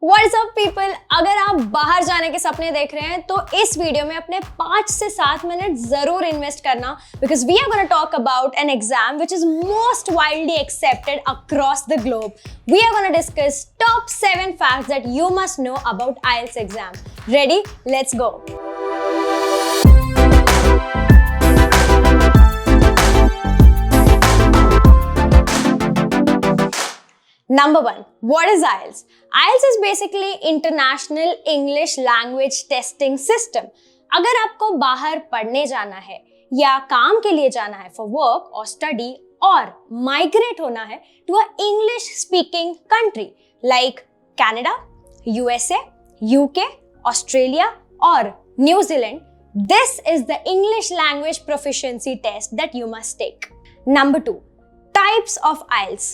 What's up people? अगर आप बाहर जाने के सपने देख रहे हैं तो इस वीडियो में अपने 5 से 7 मिनट जरूर इन्वेस्ट करना because we are going to talk about an exam which is most widely accepted across the globe. We are going to discuss top 7 facts that you must know about IELTS exam. Ready? Let's go. Number 1. What is IELTS? IELTS is basically International English Language Testing System. अगर आपको बाहर पढ़ने जाना है या काम के लिए जाना है for work or study और migrate होना है to a English speaking country like Canada, USA, UK, Australia or New Zealand, this is the English language proficiency test that you must take. Number 2. Types of IELTS.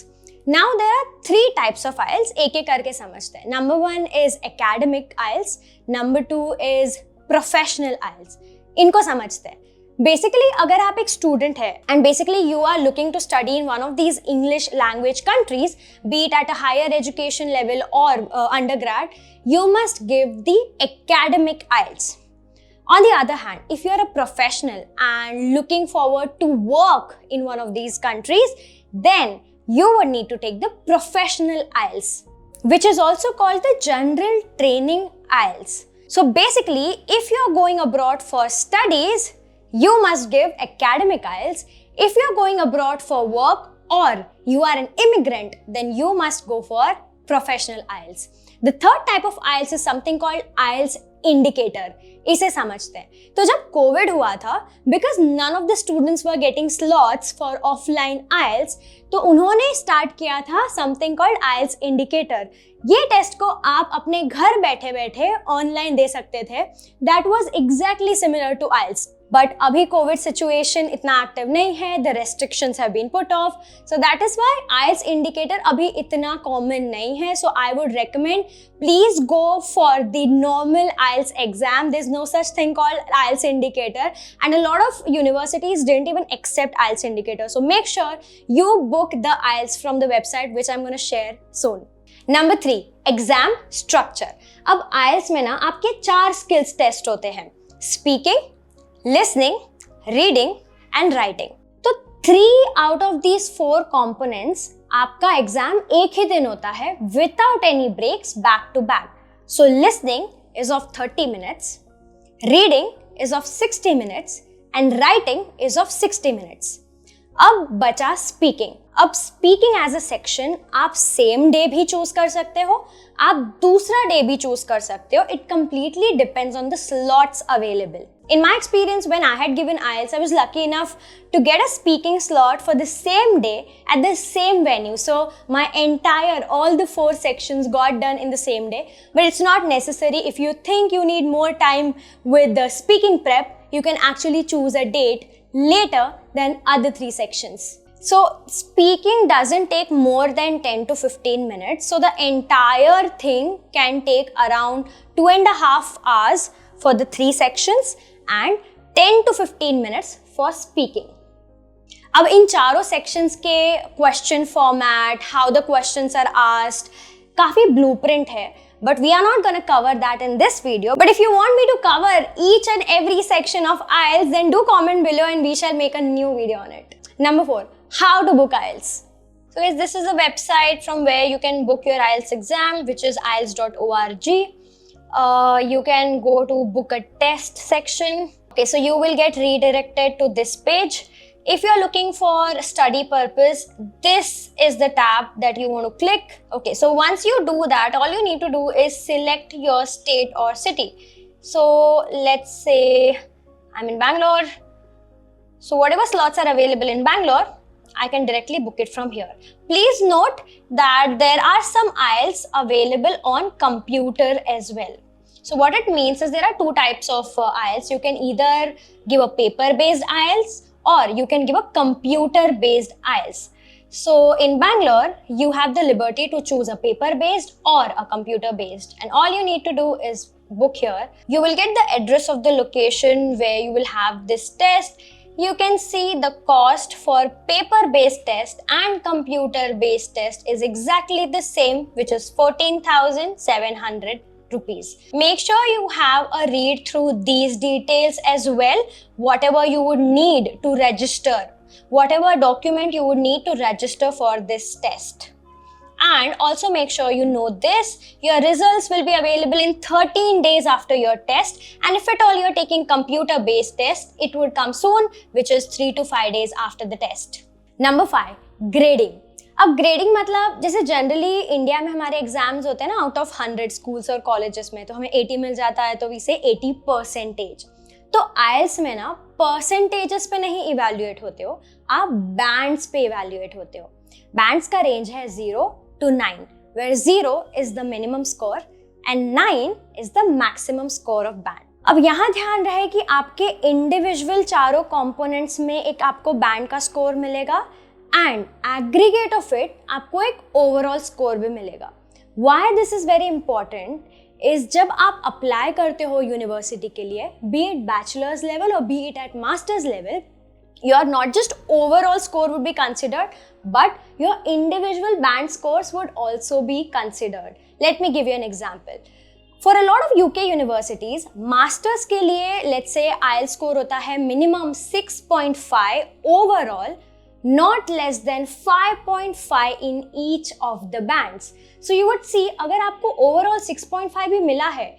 Now there are 3 types of IELTS. एक एक करके समझते हैं. Number 1 is academic IELTS. Number 2 is professional IELTS. इनको समझते हैं. Basically अगर आप एक student है and basically you are looking to study in one of these English language countries, be it at a higher education level or undergrad, you must give the academic IELTS. On the other hand, if you are a professional and looking forward to work in one of these countries, then you would need to take the professional IELTS, which is also called the general training IELTS. So basically, if you are going abroad for studies, you must give academic IELTS. If you are going abroad for work or you are an immigrant, then you must go for professional IELTS. The third type of IELTS is something called IELTS indicator. इसे समझते हैं. तो जब Covid हुआ था, because none of the students were getting slots for offline IELTS, तो उन्होंने start किया था something called IELTS indicator. ये टेस्ट को आप अपने घर बैठे बैठे ऑनलाइन दे सकते थे. That was exactly similar to IELTS. But अभी कोविड सिचुएशन इतना एक्टिव नहीं है, the restrictions have been put off, so that is why IELTS indicator अभी इतना कॉमन नहीं है. So I would recommend please go for the normal IELTS exam. There's no such thing called IELTS indicator, and a lot of universities didn't even accept IELTS indicator. So make sure you book the IELTS from the website, which I'm going to share soon. Number 3, exam structure. अब IELTS में ना आपके 4 skills test होते हैं: speaking, listening, reading and writing. तो 3 out of these 4 components आपका exam एक ही दिन होता है without any breaks back to back. So listening is of 30 minutes, reading is of 60 minutes and writing is of 60 minutes. अब बचा स्पीकिंग. अब speaking as a section आप सेम डे भी चूज कर सकते हो, आप दूसरा डे भी चूज कर सकते हो. It completely depends on the slots available. In my experience, when I had given IELTS, I was lucky enough to get a speaking slot for the same day at the same venue. So my all the 4 sections got done in the same day. But it's not necessary. If you think you need more time with the speaking prep, you can actually choose a date later than other 3 sections. So speaking doesn't take more than 10 to 15 minutes. So the entire thing can take around 2.5 hours for the 3 sections and 10 to 15 minutes for speaking. अब इन चारों sections के question format, how the questions are asked, काफी blueprint है. But we are not going to cover that in this video. But if you want me to cover each and every section of IELTS, then do comment below and we shall make a new video on it. Number 4, how to book IELTS. So guys, this is a website from where you can book your IELTS exam, which is IELTS.org. You can go to book a test section. Okay, so you will get redirected to this page. If you're looking for study purpose, this is the tab that you want to click. Okay, so once you do that, all you need to do is select your state or city. So let's say I'm in Bangalore. So whatever slots are available in Bangalore, I can directly book it from here. Please note that there are some IELTS available on computer as well. So what it means is there are 2 types of IELTS. You can either give a paper-based IELTS or you can give a computer-based IELTS. So in Bangalore, you have the liberty to choose a paper-based or a computer-based. And all you need to do is book here. You will get the address of the location where you will have this test. you can see the cost for paper-based test and computer-based test is exactly the same, which is 14,700 rupees. Make sure you have a read through these details as well, whatever you would need to register, whatever document you would need to register for this test. And also make sure you know this, your results will be available in 13 days after your test, and if at all you're taking computer based test, it would come soon, which is 3 to 5 days after the test. Number 5, grading. अब grading मतलब जैसे generally India में हमारे exams होते हैं ना, out of 100 schools और colleges में तो हमें 80 मिल जाता है, तो वी से 80%. तो आईएलटीएस में ना परसेंटेजेस पे नहीं इवैल्यूएट होते हो, आप बैंड्स पे इवैल्यूएट होते हो. बैंड्स का रेंज है 0 to 9, where 0 is the minimum score and 9 is the maximum score of band. अब यहाँ ध्यान रहे कि आपके इंडिविजुअल चारों कंपोनेंट्स में एक आपको बैंड का स्कोर मिलेगा एंड एग्रीगेट ऑफ इट आपको एक ओवरऑल स्कोर भी मिलेगा. Why this is very important is जब आप अप्लाई करते हो यूनिवर्सिटी के लिए, be it bachelor's level or be it at master's level, your not just overall score would be considered, but your individual band scores would also be considered. Let me give you an example. For a lot of UK universities, masters के लिए let's say IELTS score होता है minimum 6.5 overall, not less than 5.5 in each of the bands. So you would see अगर आपको overall 6.5 भी मिला है,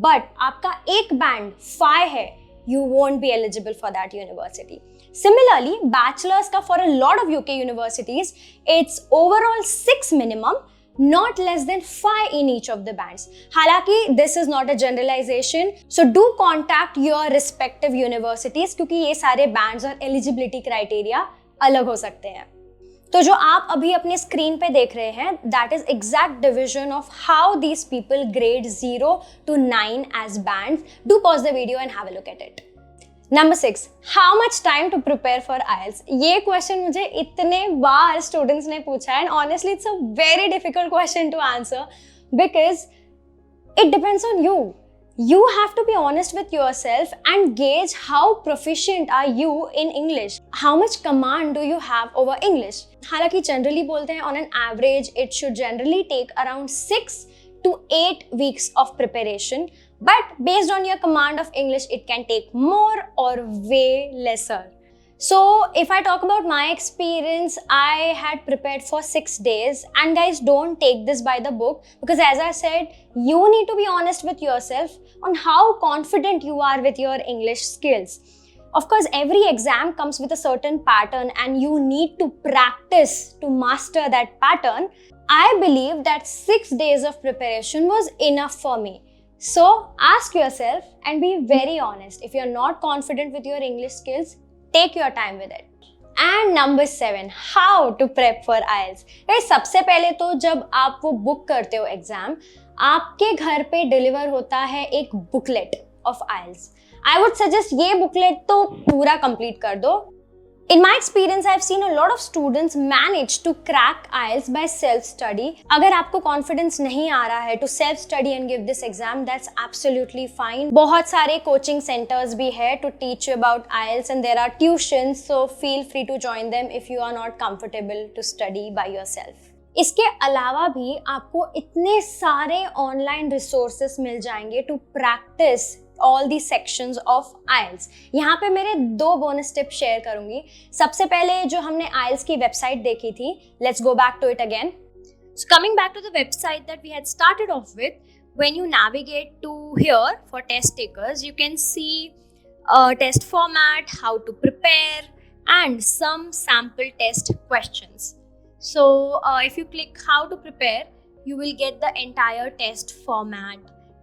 but आपका एक band 5 है, you won't be eligible for that university. Similarly, bachelor's का for a lot of UK universities, it's overall 6 minimum, not less than 5 in each of the bands. हालांकि this is not a generalization, so do contact your respective universities क्योंकि ये सारे bands और eligibility criteria अलग हो सकते हैं. तो जो आप अभी अपने स्क्रीन पे देख रहे हैं, that is exact division of how these people grade 0 to 9 as bands. Do pause the video and have a look at it. Number 6, how much time to prepare for IELTS? ये question मुझे इतने बार students ने पूछा है, and honestly it's a very difficult question to answer because it depends on you. You have to be honest with yourself and gauge how proficient are you in English. How much command do you have over English? हालांकि generally बोलते हैं on an average it should generally take around 6 to 8 weeks of preparation, but based on your command of English it can take more or way lesser. So if I talk about my experience, I had prepared for 6 days, and guys, don't take this by the book because as I said, you need to be honest with yourself on how confident you are with your English skills. Of course, every exam comes with a certain pattern and you need to practice to master that pattern. I believe that 6 days of preparation was enough for me. So ask yourself and be very honest. If you're not confident with your English skills, take your time with it. And number 7, how to prep for IELTS. Guys, सबसे पहले तो जब आप वो book करते हो exam, आपके घर पे डिलीवर होता है एक booklet of IELTS. I would suggest ये बुकलेट तो पूरा कंप्लीट कर दो. In my experience, I've seen a lot of students manage to crack IELTS by self-study. अगर आपको confidence नहीं आ रहा है to self-study and give this exam, that's absolutely fine. बहुत सारे coaching centers भी है to teach you about IELTS and there are tuitions, so feel free to join them if you are not comfortable to study by yourself. इसके अलावा भी आपको इतने सारे online resources मिल जाएंगे to practice all the sections of IELTS. यहाँ पे मेरे 2 bonus tips शेयर करूंगी. सबसे पहले जो हमने IELTS की वेबसाइट देखी थी, let's go back to it again. So coming back to the website that we had started off with, when you navigate to here for test takers, you can see test format, how to prepare, and some sample test questions. So if you click how to prepare, you will get the entire test format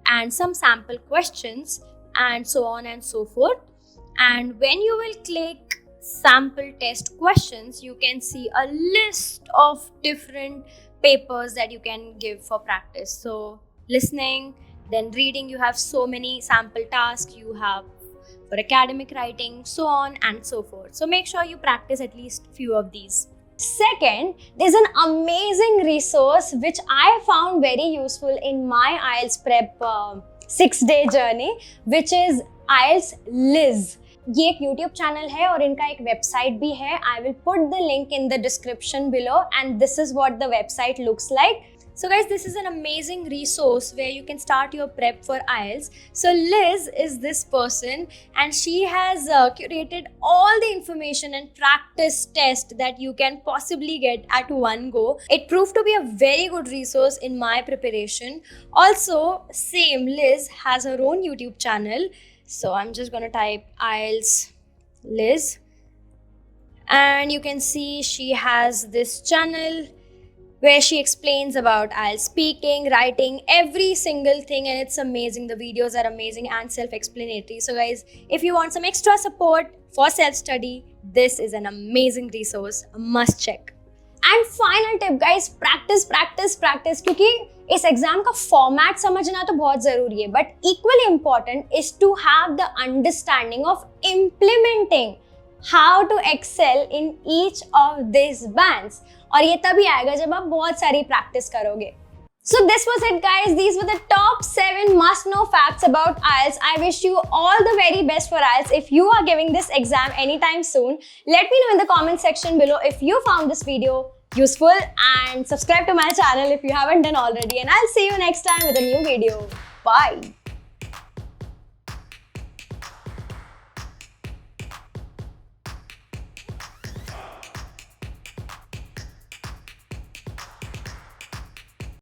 and some sample questions and so on and so forth. And when you will click sample test questions, you can see a list of different papers that you can give for practice. So listening, then reading, you have so many sample tasks, you have for academic writing, so on and so forth. So make sure you practice at least few of these. Second, there's an amazing resource which I found very useful in my IELTS prep 6-day journey, which is IELTS Liz. ये एक YouTube channel है और इनका एक website भी है. I will put the link in the description below and this is what the website looks like. So guys, this is an amazing resource where you can start your prep for IELTS. So Liz is this person and she has curated all the information and practice test that you can possibly get at one go. It proved to be a very good resource in my preparation. Also, same Liz has her own YouTube channel. So I'm just going to type IELTS Liz and you can see she has this channel where she explains about IELTS speaking, writing, every single thing, and it's amazing. The videos are amazing and self-explanatory. So guys, if you want some extra support for self-study, this is an amazing resource, a must check. And final tip guys, practice, practice, practice. क्योंकि इस exam का format समझना तो बहुत जरूरी है, but equally important is to have the understanding of implementing how to excel in each of these bands. और ये तभी आएगा जब आप बहुत सारी प्रैक्टिस करोगे. So this was it guys. These were the top 7 must-know facts about IELTS. I wish you all the very best for IELTS. If you are giving this exam anytime soon, let me know in the comment section below if you found this video useful and subscribe to my channel if you haven't done already. And I'll see you next time with a new video. Bye.